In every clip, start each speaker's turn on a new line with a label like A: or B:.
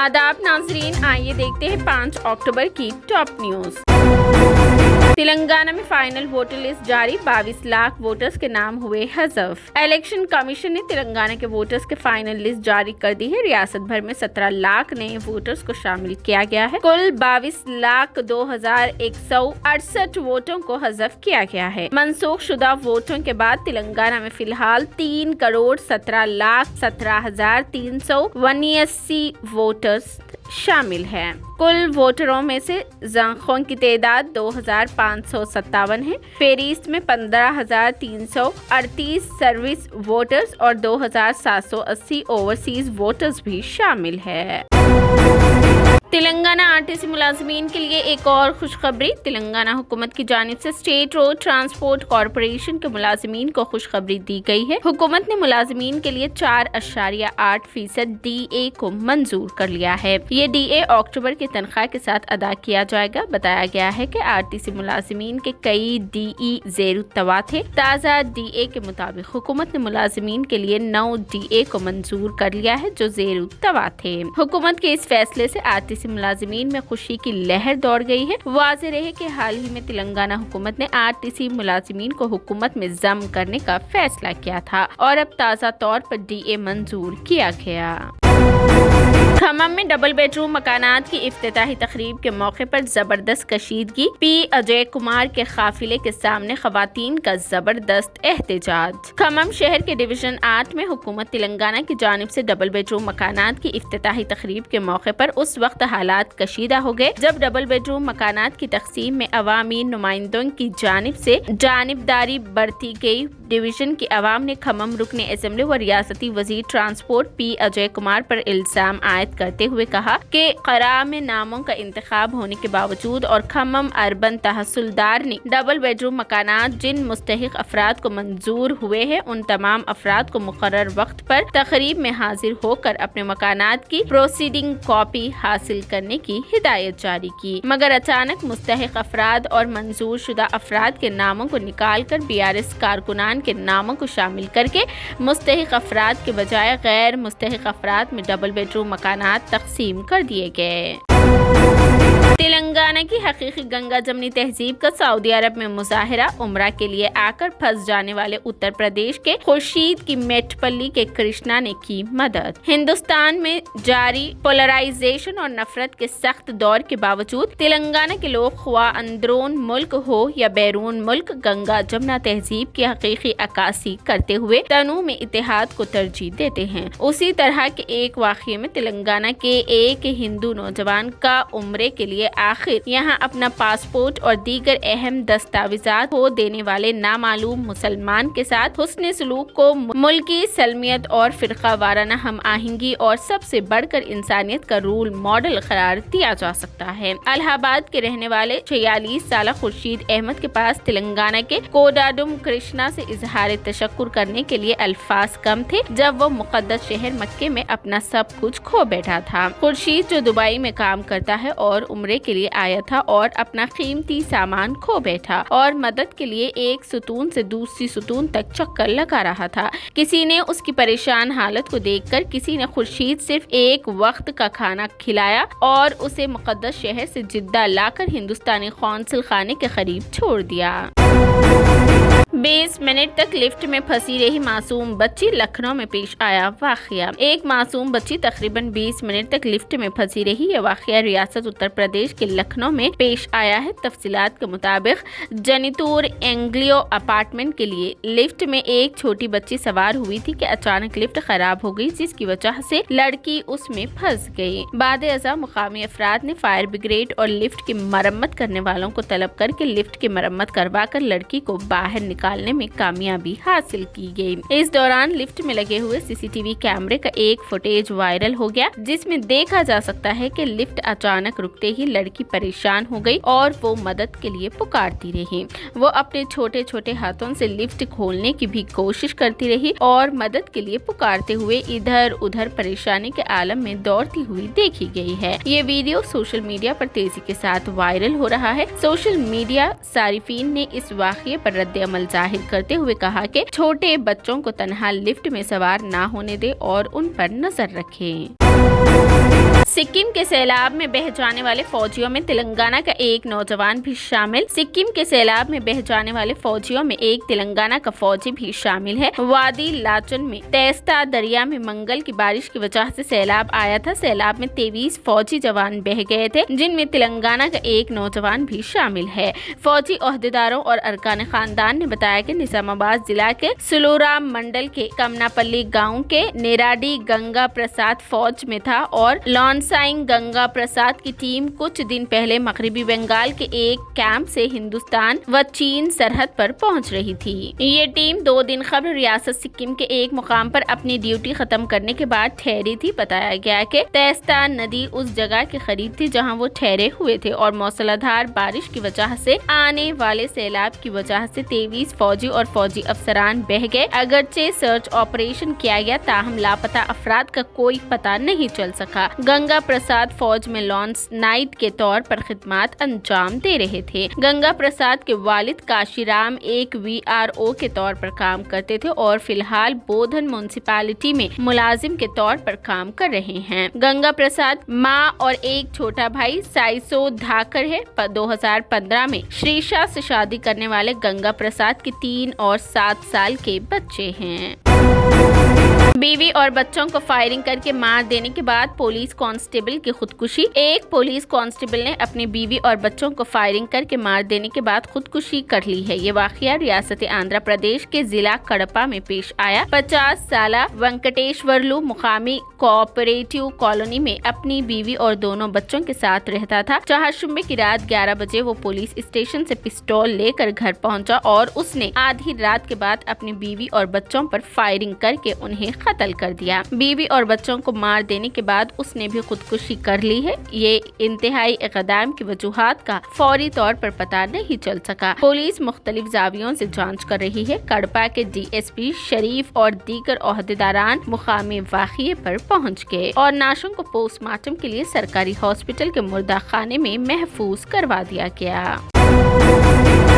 A: आदाब नाजरीन, आइए देखते हैं 5 अक्टूबर की टॉप न्यूज। तेलंगाना में फाइनल वोटर लिस्ट जारी, 22 लाख वोटर्स के नाम हुए हज़फ। इलेक्शन कमीशन ने तेलंगाना के वोटर्स के फाइनल लिस्ट जारी कर दी है। रियासत भर में 17 लाख नए वोटर्स को शामिल किया गया है। कुल 22,02,168 वोटों को हज़फ किया गया है। मनसूख शुदा वोटों के बाद तेलंगाना में फिलहाल 3,17,17,379 वोटर्स शामिल हैं। कुल वोटरों में से ज़ाखों की तादाद 2,557 है। फेरिस्त में 15,338 सर्विस वोटर्स और 2,780 ओवरसीज वोटर्स भी शामिल है। तेलंगाना आरटीसी मुलाजिमीन के लिए एक और खुशखबरी। तेलंगाना हुकूमत की जानिब से स्टेट रोड ट्रांसपोर्ट कॉरपोरेशन के मुलाजिमीन को खुशखबरी दी गई है। हुकूमत ने मुलाजिमीन के लिए 4.8% DA को मंजूर कर लिया है। ये DA अक्टूबर की तनख्वाह के साथ अदा किया जाएगा। बताया गया है कि आरटीसी मुलाजिमीन के कई DE ज़ेरुत्तवा थे। ताज़ा DA के मुताबिक हुकूमत ने मुलाजिमीन के लिए 9 DA को मंजूर कर लिया है जो ज़ेरुत्तवा थे। हुकूमत के इस फैसले से आरटीसी मुलाजिमीन में खुशी की लहर दौड़ गई है। वाज़ेह रहे कि हाल ही में तेलंगाना हुकूमत ने आरटीसी मुलाजिमीन को हुकूमत में ज़म करने का फैसला किया था और अब ताज़ा तौर पर DA मंजूर किया गया। खम्मम में डबल बेडरूम मकानात की इफ्तिताही तकरीब के मौके पर जबरदस्त कशीदगी। P अजय कुमार के काफिले के सामने खवातीन का जबरदस्त एहतजाज। खम्मम शहर के डिवीजन 8 में हुकूमत तेलंगाना की जानिब से डबल बेडरूम मकानात की इफ्तिताही तकरीब के मौके पर उस वक्त हालात कशीदा हो गए जब डबल बेडरूम मकानात की तकसीम में अवामी नुमाइंदों की जानिब से जानिबदारी बरती गई। डिवीजन की अवाम ने खम्मम रुकने असेंबली व रियासती वजीर ट्रांसपोर्ट P अजय कुमार पर इल्जाम आयद करते हुए कहा कि क़रार में नामों का इंतखाब होने के बावजूद और खम्मम अर्बन तहसीलदार ने डबल बेडरूम मकानात जिन मुस्तहिक अफराद को मंजूर हुए हैं उन तमाम अफराद को मुकर्रर वक्त पर तकरीब में हाजिर होकर अपने मकानात की प्रोसीडिंग कॉपी हासिल करने की हिदायत जारी की, मगर अचानक मुस्तहिक अफराद और मंजूर शुदा अफराद के नामों को निकाल कर BRS कारकुनान के नामों को शामिल करके मुस्तहिक अफराद के बजाय गैर मुस्तहिक अफराद में डबल बेडरूम मकानात तकसीम कर दिए गए। तेलंगाना की हकीकी गंगा जमनी तहजीब का सऊदी अरब में मुजाहिरा। उम्रा के लिए आकर फंस जाने वाले उत्तर प्रदेश के खुर्शीद की मेटपल्ली के कृष्णा ने की मदद। हिंदुस्तान में जारी पोलराइजेशन और नफरत के सख्त दौर के बावजूद तेलंगाना के लोग ख्वा अंदरून मुल्क हो या बैरून मुल्क गंगा जमना तहजीब की हकीकी अक्कासी करते हुए तनू में इत्तेहाद को तरजीह देते हैं। उसी तरह के एक वाक़ये में तेलंगाना के एक हिंदू नौजवान का उम्रे के लिए आखिर यहाँ अपना पासपोर्ट और दीगर अहम दस्तावेजात खो देने वाले नामालूम मुसलमान के साथ हुस्न सलूक को मुल्की सलमियत और फिरका वाराना हम आहंगी और सबसे बढ़कर इंसानियत का रोल मॉडल करार दिया जा सकता है। इलाहाबाद के रहने वाले 46 साल खुर्शीद अहमद के पास तेलंगाना के कोडाडुम कृष्णा से इजहार तशक्कुर करने के लिए अल्फाज कम थे जब वो मुकद्दस शहर मक्के में अपना सब कुछ खो बैठा था। खुर्शीद जो दुबई में काम करता है और उम्रे के लिए आया था और अपना कीमती सामान खो बैठा और मदद के लिए एक सुतून से दूसरी सुतून तक चक्कर लगा रहा था। किसी ने उसकी परेशान हालत को देखकर किसी ने खुर्शीद सिर्फ एक वक्त का खाना खिलाया और उसे मुकद्दस शहर से जिद्दा लाकर हिंदुस्तानी कौंसल खाने के करीब छोड़ दिया। 20 मिनट तक लिफ्ट में फंसी रही मासूम बच्ची। लखनऊ में पेश आया वाक़या। एक मासूम बच्ची तकरीबन 20 मिनट तक लिफ्ट में फंसी रही। यह वाक़या रियासत उत्तर प्रदेश के लखनऊ में पेश आया है। तफसीलात के मुताबिक जनितूर एंग्लियो अपार्टमेंट के लिए लिफ्ट में एक छोटी बच्ची सवार हुई थी कि अचानक लिफ्ट खराब हो गई जिसकी वजह से लड़की उसमें फंस गई। बाद-ए-अज़ा मुकामी अफराद ने फायर ब्रिगेड और लिफ्ट की मरम्मत करने वालों को तलब करके लिफ्ट की मरम्मत करवा कर लड़की को बाहर निकालने में कामयाबी हासिल की गई। इस दौरान लिफ्ट में लगे हुए CCTV कैमरे का एक फुटेज वायरल हो गया जिसमें देखा जा सकता है कि लिफ्ट अचानक रुकते ही लड़की परेशान हो गई और वो मदद के लिए पुकारती रही। वो अपने छोटे छोटे हाथों से लिफ्ट खोलने की भी कोशिश करती रही और मदद के लिए पुकारते हुए इधर उधर परेशानी के आलम में दौड़ती हुई देखी गई है। ये वीडियो सोशल मीडिया पर तेजी के साथ वायरल हो रहा है। सोशल मीडिया सारिफीन ने इस वाक़ये पर रद्द अमल जाहिर करते हुए कहा कि छोटे बच्चों को तन्हा लिफ्ट में सवार ना होने दे और उन पर नजर रखें। सिक्किम के सैलाब में बह जाने वाले फौजियों में तेलंगाना का एक नौजवान भी शामिल। सिक्किम के सैलाब में बह जाने वाले फौजियों में एक तेलंगाना का फौजी भी शामिल है। वादी लाचन में तेस्ता दरिया में मंगल की बारिश की वजह से सैलाब आया था। सैलाब में 23 फौजी जवान बह गए थे, जिनमें तेलंगाना का एक नौजवान भी शामिल है। फौजी ओहदेदारों और अरकान खानदान ने बताया कि निजामाबाद जिला के सुलूराम मंडल के कमनापल्ली गाँव के नेराडी गंगा प्रसाद फौज में था और लॉन्साइंग गंगा प्रसाद की टीम कुछ दिन पहले मगरबी बंगाल के एक कैंप से हिंदुस्तान व चीन सरहद पर पहुंच रही थी। ये टीम 2 दिन कबल रियासत सिक्किम के एक मुकाम पर अपनी ड्यूटी खत्म करने के बाद ठहरी थी। बताया गया कि तेस्ता नदी उस जगह के करीब थी जहां वो ठहरे हुए थे और मौसलाधार बारिश की वजह से आने वाले सैलाब की वजह से 23 फौजी और फौजी अफसरान बह गए। अगरचे सर्च ऑपरेशन किया गया, ताहम लापता अफराद का कोई पता नहीं चल सका। गंगा प्रसाद फौज में लॉन्स नाइट के तौर पर खिदमत अंजाम दे रहे थे। गंगा प्रसाद के वालिद काशीराम एक VRO के तौर पर काम करते थे और फिलहाल बोधन म्युनिसिपैलिटी में मुलाजिम के तौर पर काम कर रहे हैं। गंगा प्रसाद माँ और एक छोटा भाई साइसो धाकर है। 2015 में श्रीशा से शादी करने वाले गंगा प्रसाद के 3 और 7 साल के बच्चे हैं। बीवी और बच्चों को फायरिंग करके मार देने के बाद पुलिस कांस्टेबल की खुदकुशी। एक पुलिस कांस्टेबल ने अपनी बीवी और बच्चों को फायरिंग करके मार देने के बाद खुदकुशी कर ली है। ये वाकया रियासत आंध्र प्रदेश के जिला कड़पा में पेश आया। 50 साला वेंकटेश्वरलू मुकामी कोऑपरेटिव कॉलोनी में अपनी बीवी और दोनों बच्चों के साथ रहता था। चाहशुम्बे की रात 11 बजे वो पुलिस स्टेशन से पिस्तौल लेकर घर पहुंचा और उसने आधी रात के बाद अपनी बीवी और बच्चों पर फायरिंग करके उन्हें कत्ल कर दिया। बीवी और बच्चों को मार देने के बाद उसने भी खुदकुशी कर ली है। ये इंतहाई इक़दाम की वजूहात का फौरी तौर पर पता नहीं चल सका। पुलिस मुख्तलिफ जावियों से जांच कर रही है। कड़पा के DSP शरीफ और दीगर ओहदेदारान मुकामी वाक़िए पर पहुंच गए और नाशों को पोस्टमार्टम के लिए सरकारी हॉस्पिटल के मुर्दा खाने में महफूज करवा दिया गया।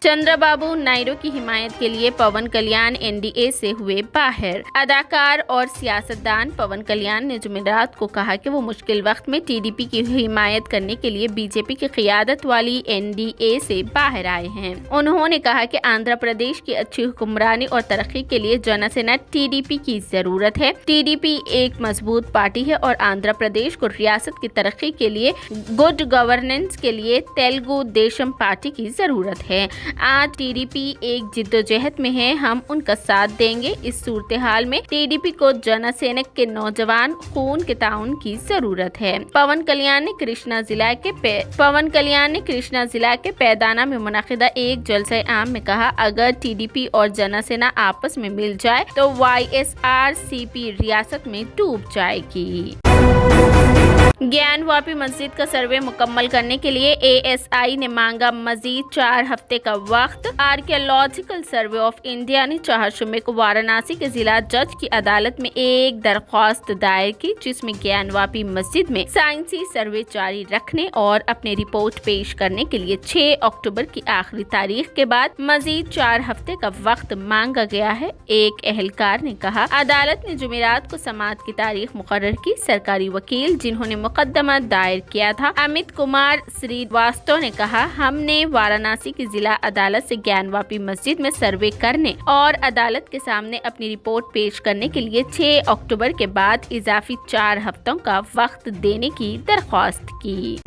A: चंद्रबाबू नायडू की हिमायत के लिए पवन कल्याण NDA से हुए बाहर। अदाकार और सियासतदान पवन कल्याण ने जुमेरात को कहा कि वो मुश्किल वक्त में TDP की हिमायत करने के लिए BJP की क़ियादत वाली NDA से बाहर आए हैं। उन्होंने कहा कि आंध्र प्रदेश की अच्छी हुक्मरानी और तरक्की के लिए जनसेना TDP की जरूरत है। TDP एक मजबूत पार्टी है और आंध्र प्रदेश को रियासत की तरक्की के लिए, गुड गवर्नेंस के लिए तेलुगु देशम पार्टी की जरूरत है। आज TDP एक जिद्दोजहद में है, हम उनका साथ देंगे। इस सूरत हाल में TDP को जनसेना के नौजवान खून के ताउन की जरूरत है। पवन कल्याण ने कृष्णा जिला के पैदाना में मुनक़िदा एक जलसा आम में कहा, अगर TDP और जनसेना आपस में मिल जाए तो YSRCP रियासत में डूब जाएगी। ज्ञानवापी मस्जिद का सर्वे मुकम्मल करने के लिए ASI ने मांगा मजीद 4 हफ्ते का वक्त। आर्कियोलॉजिकल सर्वे ऑफ इंडिया ने चाहशुमे को वाराणसी के जिला जज की अदालत में एक दरख्वास्त दायर की, जिसमें ज्ञानवापी मस्जिद में साइंसी सर्वे जारी रखने और अपनी रिपोर्ट पेश करने के लिए 6 अक्टूबर की आखिरी तारीख के बाद मजीद 4 हफ्ते का वक्त मांगा गया है। एक एहलकार ने कहा, अदालत ने जुमेरात को समाअत की तारीख मुकर्रर की। सरकारी वकील जिन्होंने मुकदमा दायर किया था, अमित कुमार श्रीवास्तव ने कहा, हमने वाराणसी की जिला अदालत से ज्ञानवापी मस्जिद में सर्वे करने और अदालत के सामने अपनी रिपोर्ट पेश करने के लिए 6 अक्टूबर के बाद इजाफी 4 हफ्तों का वक्त देने की दरख्वास्त की।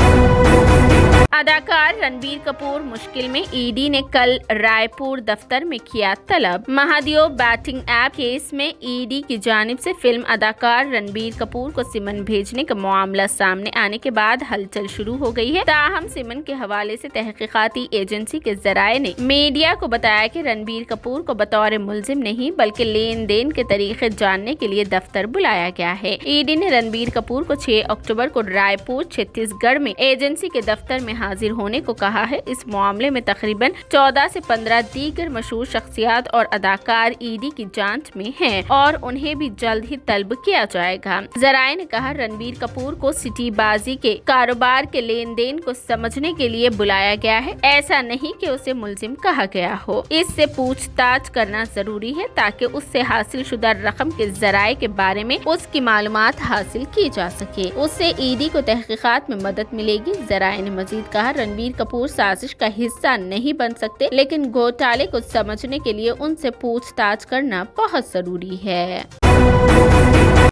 A: अदाकार रणबीर कपूर मुश्किल में, ED ने कल रायपुर दफ्तर में किया तलब। महादेव बैटिंग ऐप केस में ED की जानिब से फिल्म अदाकार रणबीर कपूर को सिमन भेजने का मामला सामने आने के बाद हलचल शुरू हो गई है। ताहम सिमन के हवाले से तहकीकाती एजेंसी के जराये ने मीडिया को बताया कि रणबीर कपूर को बतौर मुलजिम नहीं बल्कि लेन देन के तरीके जानने के लिए दफ्तर बुलाया गया है। ED ने रणबीर कपूर को 6 अक्टूबर को रायपुर छत्तीसगढ़ में एजेंसी के दफ्तर में حاضر ہونے کو کہا ہے۔ اس معاملے میں تقریباً 14 سے 15 دیگر مشہور شخصیات اور اداکار ایڈی کی جانچ میں ہیں اور انہیں بھی جلد ہی طلب کیا جائے گا۔ ذرائع نے کہا رنبیر کپور کو سٹی بازی کے کاروبار کے لین دین کو سمجھنے کے لیے بلایا گیا ہے، ایسا نہیں کہ اسے ملزم کہا گیا ہو۔ اس سے پوچھ تاچھ کرنا ضروری ہے تاکہ اس سے حاصل شدہ رقم کے ذرائع کے بارے میں اس کی معلومات حاصل کی جا سکے، اس سے ایڈی کو تحقیقات میں مدد ملے گی۔ ذرائع نے مزید کہا رنبیر کپور سازش کا حصہ نہیں بن سکتے، لیکن گھوٹالے کو سمجھنے کے لیے ان سے پوچھ تاچھ کرنا بہت ضروری ہے۔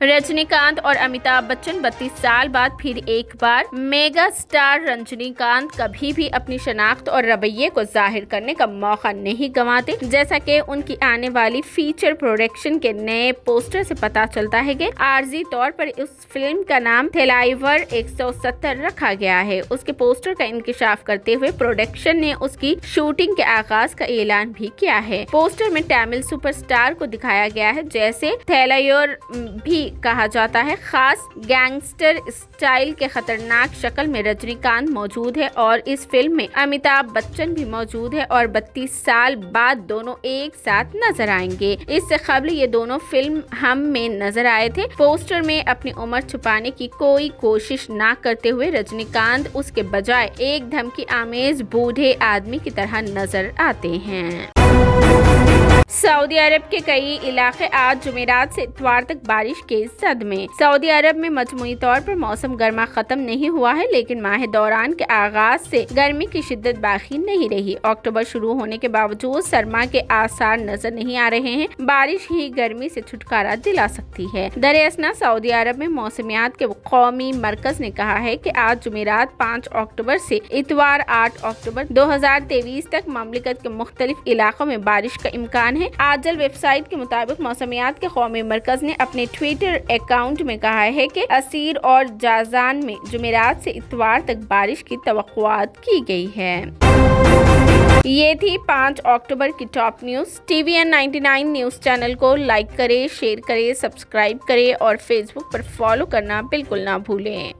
A: رجنی کانت اور امیتابھ بچن 32 سال بعد پھر ایک بار میگا سٹار رجنی کانت کبھی بھی اپنی شناخت اور رویے کو ظاہر کرنے کا موقع نہیں گنواتے، جیسا کہ ان کی آنے والی فیچر پروڈکشن کے نئے پوسٹر سے پتا چلتا ہے کہ عارضی طور پر اس فلم کا نام تھیلائیور 170 رکھا گیا ہے۔ اس کے پوسٹر کا انکشاف کرتے ہوئے پروڈکشن نے اس کی شوٹنگ کے آغاز کا اعلان بھی کیا ہے۔ پوسٹر میں تامل سپر سٹار کو دکھایا گیا ہے جیسے تھیلائیور بھی کہا جاتا ہے۔ خاص گینگسٹر اسٹائل کے خطرناک شکل میں رجنی کانت موجود ہے اور اس فلم میں امیتابھ بچن بھی موجود ہے اور 32 سال بعد دونوں ایک ساتھ نظر آئیں گے۔ اس سے قبل یہ دونوں فلم ہم میں نظر آئے تھے۔ پوسٹر میں اپنی عمر چھپانے کی کوئی کوشش نہ کرتے ہوئے رجنی کانت اس کے بجائے ایک دھمکی آمیز بوڑھے آدمی کی طرح نظر آتے ہیں۔ سعودی عرب کے کئی علاقے آج جمعرات سے اتوار تک بارش کے زد میں۔ سعودی عرب میں مجموعی طور پر موسم گرما ختم نہیں ہوا ہے، لیکن ماہ دوران کے آغاز سے گرمی کی شدت باقی نہیں رہی۔ اکتوبر شروع ہونے کے باوجود سرما کے آثار نظر نہیں آ رہے ہیں۔ بارش ہی گرمی سے چھٹکارا دلا سکتی ہے۔ دراصل سعودی عرب میں موسمیات کے قومی مرکز نے کہا ہے کہ آج جمعرات 5 اکتوبر سے اتوار 8 اکتوبر 2023 تک مملکت کے مختلف علاقوں میں بارش کا امکان ہے۔ آجل ویب سائٹ کے مطابق موسمیات کے قومی مرکز نے اپنے ٹویٹر اکاؤنٹ میں کہا ہے کہ اسیر اور جازان میں جمعرات سے اتوار تک بارش کی توقعات کی گئی ہے۔ یہ تھی 5 اکتوبر کی top news. TVN 99 news channel کو لائک کریں، شیئر کریں، سبسکرائب کریں اور فیس بک پر فالو کرنا بالکل نہ بھولیں۔